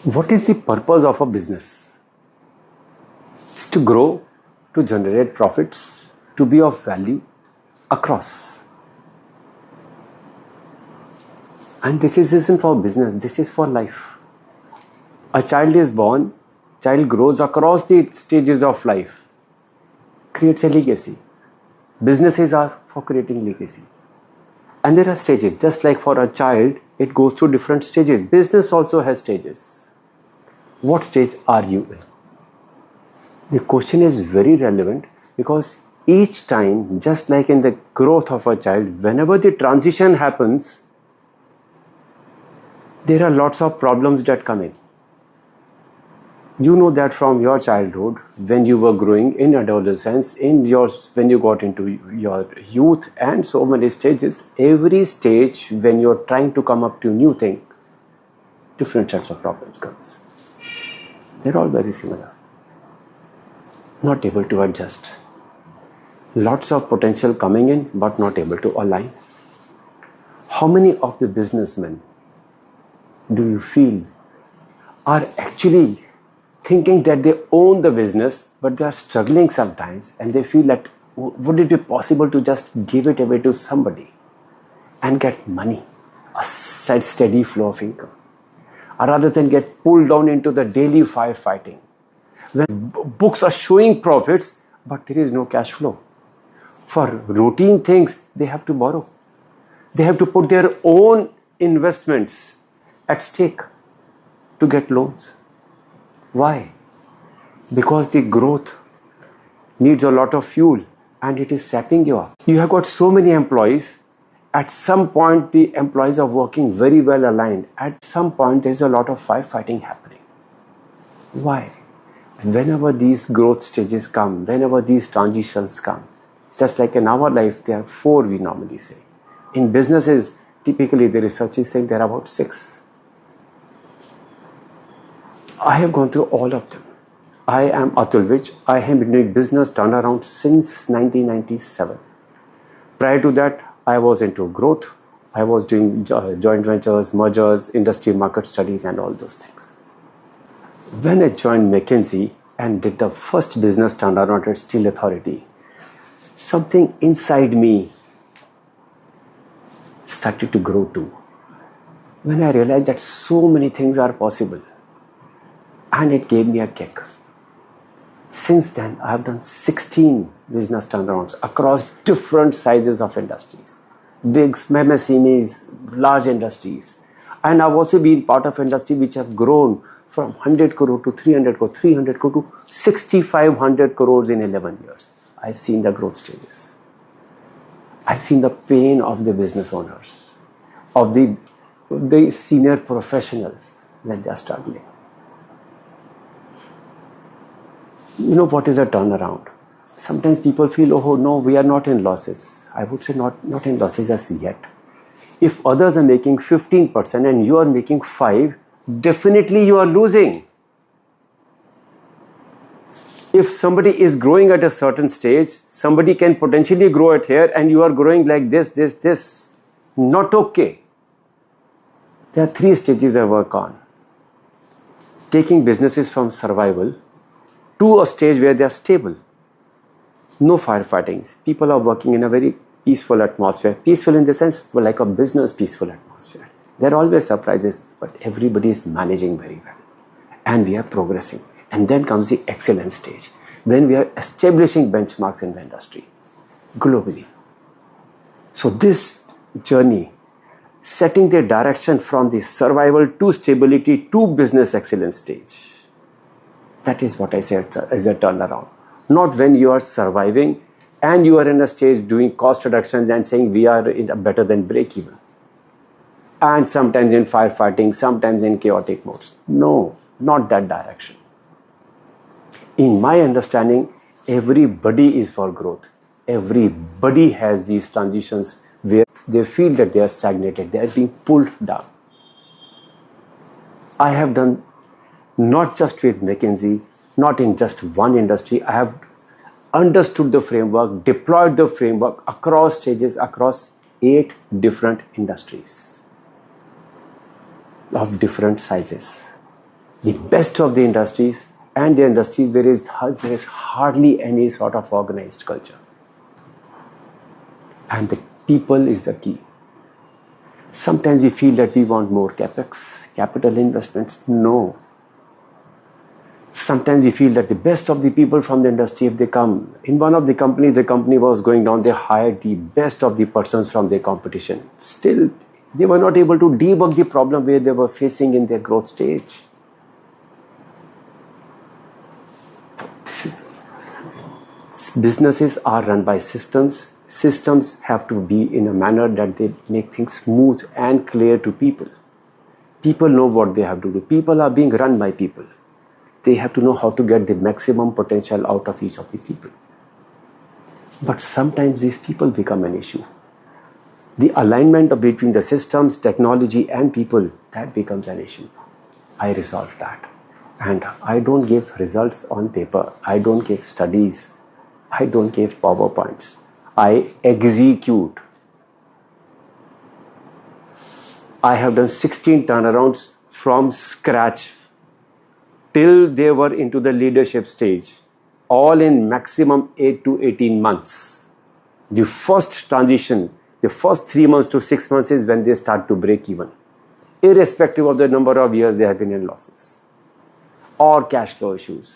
What is the purpose of a business? It's to grow, to generate profits, to be of value across. And this isn't for business, this is for life. A child is born, child grows across the stages of life, creates a legacy. Businesses are for creating legacy. And there are stages, just like for a child, it goes through different stages. Business also has stages. What stage are you in? The question is very relevant because each time, just like in the growth of a child, whenever the transition happens, there are lots of problems that come in. You know that from your childhood, when you were growing in adolescence, when you got into your youth and so many stages, every stage when you're trying to come up to a new thing, different sets of problems comes. They're all very similar. Not able to adjust. Lots of potential coming in, but not able to align. How many of the businessmen do you feel are actually thinking that they own the business, but they are struggling sometimes and they feel that would it be possible to just give it away to somebody and get money, a steady flow of income, rather than get pulled down into the daily firefighting when books are showing profits but there is no cash flow. For routine things they have to borrow, they have to put their own investments at stake to get loans. Why? Because the growth needs a lot of fuel and it is sapping you up. You have got so many employees. At some point, the employees are working very well aligned. At some point, there's a lot of firefighting happening. Why? Whenever these growth stages come, whenever these transitions come, just like in our life, there are 4 we normally say. In businesses, typically the research is saying there are about 6. I have gone through all of them. I am Atul Vij. I have been doing business turnaround since 1997. Prior to that, I was into growth. I was doing joint ventures, mergers, industry market studies and all those things. When I joined McKinsey and did the first business turnaround at Steel Authority, something inside me started to grow too. When I realized that so many things are possible, and it gave me a kick. Since then, I have done 16 business turnarounds across different sizes of industries. Big, MSMEs, large industries. And I've also been part of industry which have grown from 100 crore to 300 crore, 300 crore to 6,500 crores in 11 years. I've seen the growth stages. I've seen the pain of the business owners, of the senior professionals when they are struggling. You know what is a turnaround? Sometimes people feel, oh no, we are not in losses. I would say not in losses as yet. If others are making 15% and you are making 5%, definitely you are losing. If somebody is growing at a certain stage, somebody can potentially grow at here and you are growing like this. Not okay. There are 3 stages I work on. Taking businesses from survival to a stage where they are stable. No firefighting. People are working in a very peaceful atmosphere. Peaceful in the sense, like a business peaceful atmosphere. There are always surprises, but everybody is managing very well. And we are progressing. And then comes the excellence stage, when we are establishing benchmarks in the industry, globally. So this journey, setting the direction from the survival to stability to business excellence stage, that is what I say is a turnaround. Not when you are surviving and you are in a stage doing cost reductions and saying we are in a better than break even. And sometimes in firefighting, sometimes in chaotic modes. No, not that direction. In my understanding, everybody is for growth. Everybody has these transitions where they feel that they are stagnated, they are being pulled down. I have done not just with McKinsey, not in just one industry. I have understood the framework, deployed the framework across stages, across 8 different industries of different sizes. The best of the industries, and the industries where there is hardly any sort of organized culture. And the people is the key. Sometimes we feel that we want more capex, capital investments. No. Sometimes we feel that the best of the people from the industry, if they come, in one of the companies, the company was going down, they hired the best of the persons from their competition. Still, they were not able to debug the problem where they were facing in their growth stage. Businesses are run by systems. Systems have to be in a manner that they make things smooth and clear to people. People know what they have to do. People are being run by people. They have to know how to get the maximum potential out of each of the people. But sometimes these people become an issue. The alignment between the systems, technology and people, that becomes an issue. I resolve that. And I don't give results on paper. I don't give studies. I don't give PowerPoints. I execute. I have done 16 turnarounds from scratch till they were into the leadership stage, all in maximum 8 to 18 months. The first transition, the first 3 months to 6 months is when they start to break even, irrespective of the number of years they have been in losses or cash flow issues.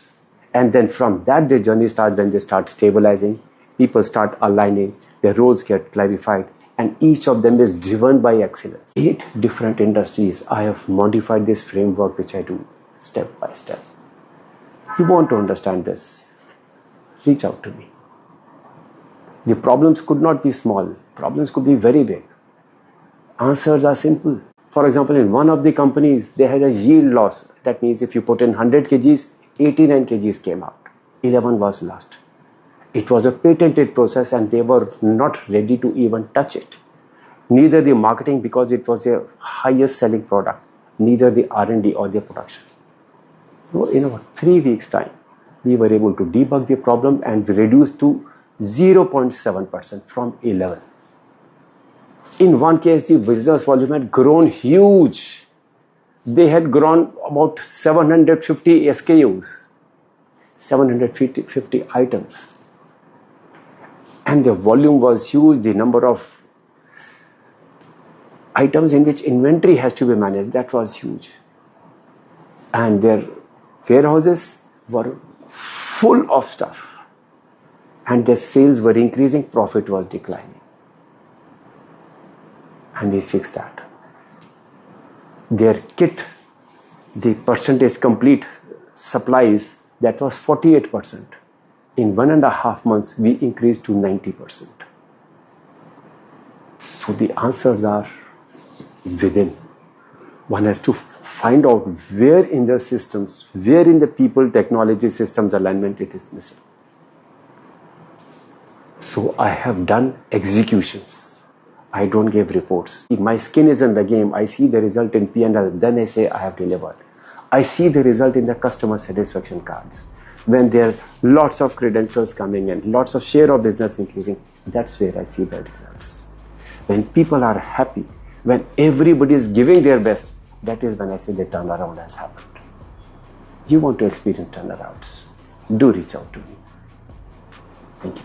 And then from that, the journey starts when they start stabilizing, people start aligning, their roles get clarified, and each of them is driven by excellence. 8 different industries, I have modified this framework which I do step by step. You want to understand this, reach out to me. The problems could not be small, problems could be very big. Answers are simple. For example, in one of the companies, they had a yield loss. That means if you put in 100 kgs, 89 kgs came out, 11 was lost. It was a patented process and they were not ready to even touch it. Neither the marketing, because it was their highest selling product, neither the R&D or the production. So in about 3 weeks time, we were able to debug the problem and reduce to 0.7% from 11. In one case, the business volume had grown huge. They had grown about 750 SKUs, 750 items. And the volume was huge, the number of items in which inventory has to be managed, that was huge. And their warehouses were full of stuff. And their sales were increasing, profit was declining. And we fixed that. Their kit, the percentage complete supplies, that was 48%. In 1.5 months, we increased to 90%. So the answers are within. One has to find out where in the systems, where in the people, technology, systems alignment it is missing. So I have done executions. I don't give reports. My skin is in the game. I see the result in P&L. Then I say I have delivered. I see the result in the customer satisfaction cards. When there are lots of credentials coming in, lots of share of business increasing, that's where I see the results. When people are happy, when everybody is giving their best, that is when I say the turnaround has happened. You want to experience turnarounds, do reach out to me. Thank you.